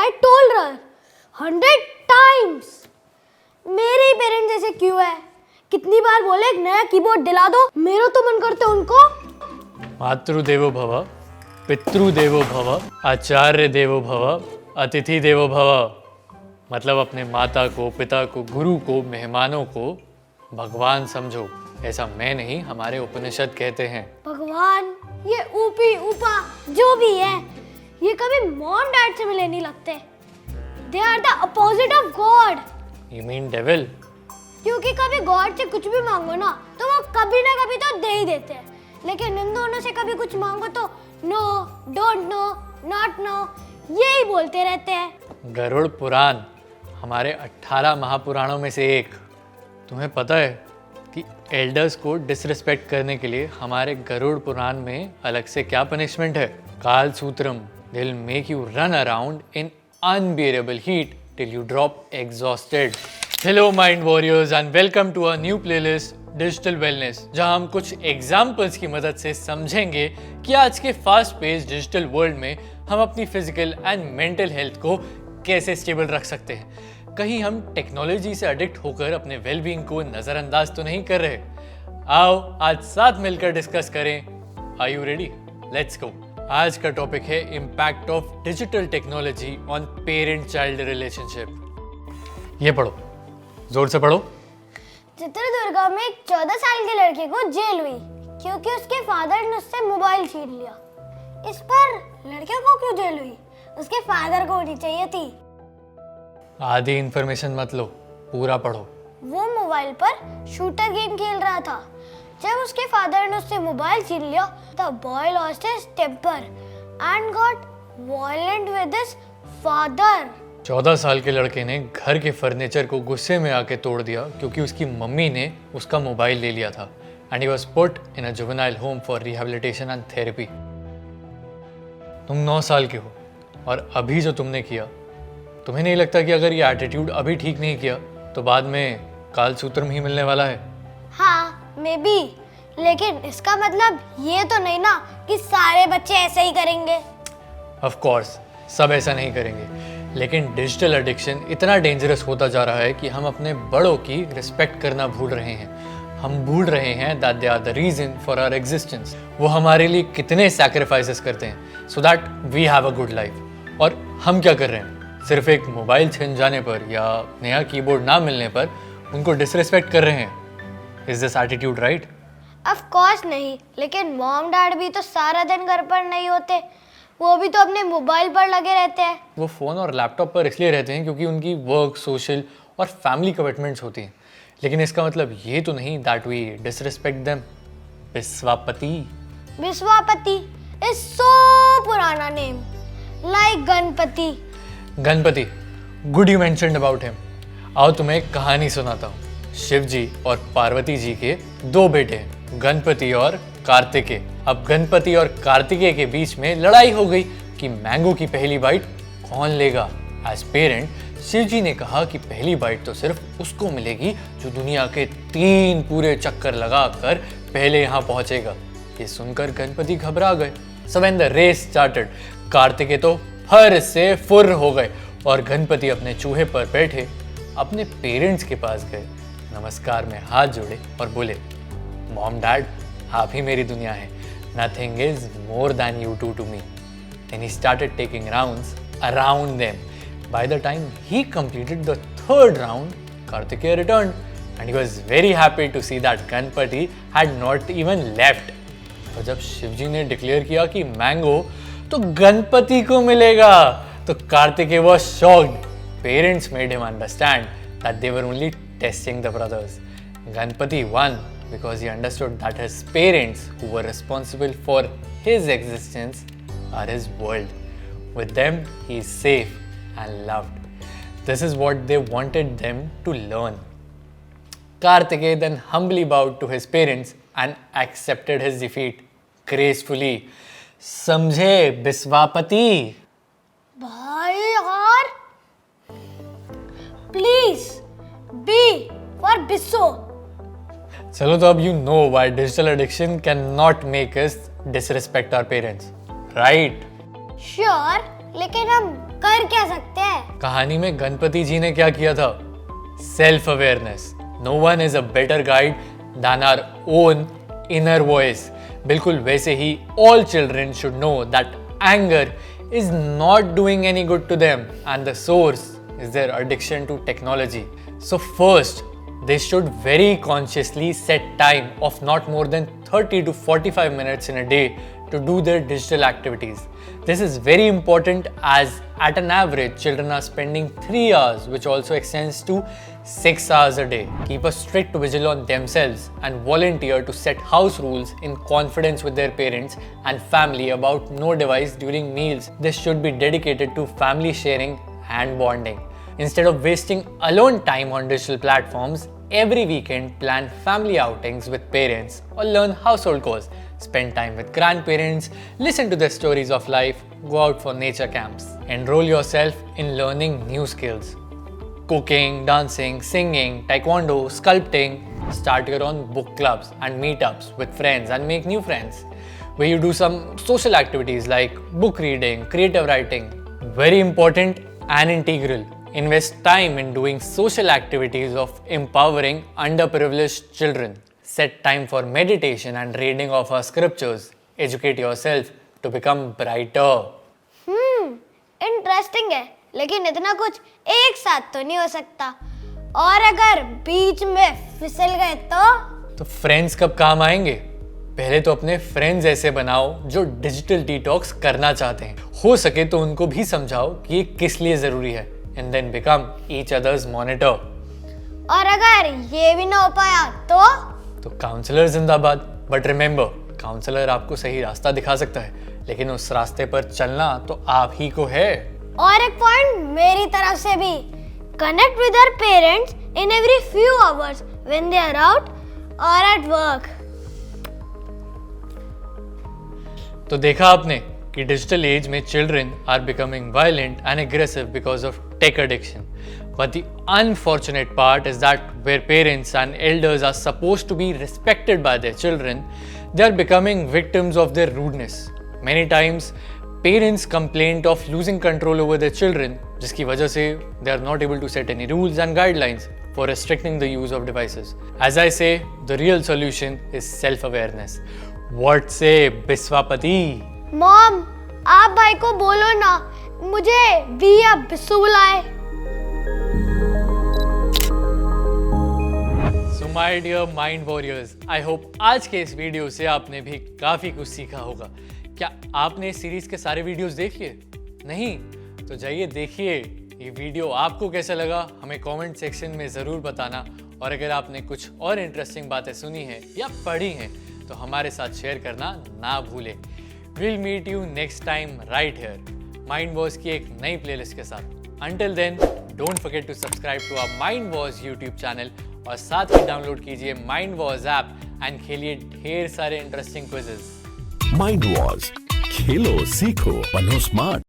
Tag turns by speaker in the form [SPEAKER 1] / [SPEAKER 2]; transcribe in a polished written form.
[SPEAKER 1] I told her 100 times. मेरे ही parents जैसे क्यों है? कितनी बार बोले एक नया कीबोर्ड दिला दो, मेरा तो मन करता है उनको
[SPEAKER 2] मातृदेवो भव, पितृदेवो भव, आचार्य देवो भव, अतिथि देवो भव। मतलब अपने माता को, पिता को, गुरु को, मेहमानों को भगवान समझो। ऐसा मैं नहीं, हमारे उपनिषद कहते हैं।
[SPEAKER 1] भगवान, ये ऊपी ऊपा जो भी है, ये कभी मॉम डैड से मिले नहीं लगते। They are the opposite of God.
[SPEAKER 2] You mean devil?
[SPEAKER 1] क्योंकि कभी गॉड से कुछ भी मांगो ना तो वो कभी ना कभी तो दे ही देते हैं, लेकिन इन दोनों से कभी कुछ मांगो तो no, don't no, not no, यही बोलते रहते हैं।
[SPEAKER 2] गरुड़ पुराण हमारे 18 महापुराणों में से एक। तुम्हें पता है कि एल्डर्स को डिसरिस्पेक्ट करने के लिए हमारे गरुड़ पुराण में अलग से क्या पनिशमेंट है? Kaal Sutram, they will make you run around in unbearable heat till you drop exhausted. Hello mind warriors and welcome to a new playlist Digital Wellness, जहां हम कुछ एग्जाम्पल्स की मदद से समझेंगे कि आज के फास्ट पेस डिजिटल वर्ल्ड में हम अपनी फिजिकल एंड मेंटल हेल्थ को कैसे स्टेबल रख सकते हैं। कहीं हम टेक्नोलॉजी से एडिक्ट होकर अपने वेलबींग को नज़रअंदाज तो नहीं कर रहे। आओ आज साथ मिलकर डिस्कस करें। Are you ready? Let's go. आज का टॉपिक है impact of digital technology on parent child relationship. ये पढ़ो, जोर से पढ़ो।
[SPEAKER 1] चित्रदुर्गा में एक 14 साल के लड़के को जेल हुई क्योंकि उसके फादर ने उससे मोबाइल छीन लिया। इस पर लड़के को क्यों जेल हुई? उसके फादर को होनी चाहिए थी।
[SPEAKER 2] आधी इंफॉर्मेशन मत लो, पूरा पढ़ो।
[SPEAKER 1] वो मोबाइल पर शूटर गेम खेल रहा था। जब उसके फादर ने उससे मोबाइल छीन लिया, the boy lost his temper and got violent with his father.
[SPEAKER 2] 14 साल के लड़के ने घर के फर्नीचर को गुस्से में आके तोड़ दिया क्योंकि उसकी मम्मी ने उसका मोबाइल ले लिया था। And he was put in a juvenile home for rehabilitation and therapy. तुम 9 साल के हो और अभी जो तुमने किया, तुम्हें नहीं लगता कि अगर ये एटीट्यूड अभी ठीक नहीं किया तो बाद में काल सूत्रम ही मिलने वाला है?
[SPEAKER 1] हाँ, मे बी, लेकिन इसका मतलब ये तो नहीं ना कि सारे बच्चे ऐसे ही करेंगे।
[SPEAKER 2] ऑफ कोर्स सब ऐसा नहीं करेंगे, लेकिन डिजिटल एडिक्शन इतना डेंजरस होता जा रहा है कि हम अपने बड़ों की रिस्पेक्ट करना भूल रहे हैं। हम भूल रहे हैं that they are the reason for our existence. वो हमारे लिए कितने सैक्रिफाइसेस करते हैं so that we have a good life. और हम क्या कर रहे हैं? सिर्फ एक मोबाइल छिन जाने पर या नया कीबोर्ड ना मिलने पर उनको डिसरिस्पेक्ट कर रहे हैं। Is this attitude right?
[SPEAKER 1] Of course नहीं, लेकिन मॉम डैड भी तो सारा दिन घर पर नहीं होते। वो भी तो अपने मोबाइल पर लगे रहते हैं।
[SPEAKER 2] वो फ़ोन और लैपटॉप पर इसलिए रहते हैं क्योंकि उनकी वर्क, सोशल और फैमिली कमिटमेंट्स होती हैं। लेकिन इसका मतलब ये तो नहीं that we disrespect them. Vishwapati is so पुराना name, like Ganpati. Ganpati, good you mentioned about him. आओ तुम्हें एक कहानी सुनाता हूँ। शिव जी और पार्वती जी के 2 बेटे हैं, गणपति और कार्तिकेय। अब गणपति और कार्तिकेय के बीच में लड़ाई हो गई कि मैंगो की पहली बाइट कौन लेगा। एज पेरेंट शिव जी ने कहा कि पहली बाइट तो सिर्फ उसको मिलेगी जो दुनिया के 3 पूरे चक्कर लगाकर पहले यहाँ पहुंचेगा। ये सुनकर गणपति घबरा गए। So when the race started, Kartikeya तो फर से फुर हो गए और गणपति अपने चूहे पर बैठे अपने पेरेंट्स के पास गए, नमस्कार में हाथ जोड़े और बोले, मॉम डैड आप ही मेरी दुनिया है, nothing is more than you to me. Then he started taking rounds around them. By the time he completed the 3rd round, Kartikeya returned and he was very happy to see that Ganpati had not even left. तो जब शिवजी ने declare किया कि mango तो गणपति को मिलेगा तो Kartikeya was shocked. Parents made him understand that they were only testing the brothers. Ganpati won because he understood that his parents, who were responsible for his existence, are his world. With them, he is safe and loved. This is what they wanted them to learn. Kartikeya then humbly bowed to his parents and accepted his defeat gracefully. समझे विश्वापति?
[SPEAKER 1] भाई यार, please B for Bisso.
[SPEAKER 2] चलो तो अब you know why digital addiction cannot make us disrespect our parents, right?
[SPEAKER 1] Sure, लेकिन हम कर क्या सकते हैं?
[SPEAKER 2] कहानी में गणपति जी ने क्या किया था? Self awareness. No one is a better guide than our own inner voice. बिल्कुल वैसे ही all children should know that anger is not doing any good to them and the source is their addiction to technology. So first, they should very consciously set time of not more than 30 to 45 minutes in a day to do their digital activities. This is very important as at an average children are spending 3 hours, which also extends to 6 hours a day. Keep a strict vigil on themselves and volunteer to set house rules in confidence with their parents and family about no device during meals. This should be dedicated to family sharing and bonding. Instead of wasting alone time on digital platforms, every weekend plan family outings with parents or learn household chores. Spend time with grandparents, listen to their stories of life, go out for nature camps. Enroll yourself in learning new skills. Cooking, dancing, singing, taekwondo, sculpting. Start your own book clubs and meetups with friends and make new friends, where you do some social activities like book reading, creative writing. Very important and integral. Invest time in doing social activities of empowering underprivileged children. Set time for meditation and reading of our scriptures. Educate yourself to become brighter.
[SPEAKER 1] Interesting है, लेकिन इतना कुछ एक साथ तो नहीं हो सकता। और अगर बीच में फिसल गए तो
[SPEAKER 2] फ्रेंड्स कब काम आएंगे? पहले तो अपने फ्रेंड्स ऐसे बनाओ जो डिजिटल डिटॉक्स करना चाहते हैं। हो सके तो उनको भी समझाओ कि ये किस लिए जरूरी है, and then become each others monitor.
[SPEAKER 1] और अगर ये भी ना हो पाया तो
[SPEAKER 2] काउंसलर जिंदाबाद। बट रिमेंबर, काउंसलर आपको सही रास्ता दिखा सकता है, लेकिन उस रास्ते पर चलना तो आप ही को है।
[SPEAKER 1] और एक पॉइंट मेरी तरफ से भी, connect with our parents in every few hours when they are out or at work.
[SPEAKER 2] तो देखा आपने कि डिजिटल एज में children are becoming violent and aggressive because of tech addiction. But the unfortunate part is that where parents and elders are supposed to be respected by their children, they are becoming victims of their rudeness. Many times, parents complain of losing control over their children, जिसकी वजह से they are not able to set any rules and guidelines for restricting the use of devices. As I say, the real solution is self-awareness. What say Biswapati?
[SPEAKER 1] Mom, आप भाई को बोलो ना मुझे विया बिस्सू बुलाए।
[SPEAKER 2] My dear mind warriors, I hope आज के इस वीडियो से आपने भी काफी कुछ सीखा होगा। क्या आपने इस सीरीज के सारे वीडियोस देख लिए? नहीं? तो जाइए देखिए। ये वीडियो आपको कैसा लगा हमें कमेंट सेक्शन में ज़रूर बताना, और अगर आपने कुछ और इंटरेस्टिंग बातें सुनी हैं या पढ़ी हैं तो हमारे साथ शेयर करना ना भूलें। Will meet you next time right here Mind Was की एक नई प्लेलिस्ट के साथ। Until then, don't forget to subscribe to our Mind Was YouTube channel, और साथ ही डाउनलोड कीजिए माइंड वॉज ऐप एंड खेलिए ढेर सारे इंटरेस्टिंग क्विजेस।
[SPEAKER 3] माइंड वॉज, खेलो सीखो बनो स्मार्ट।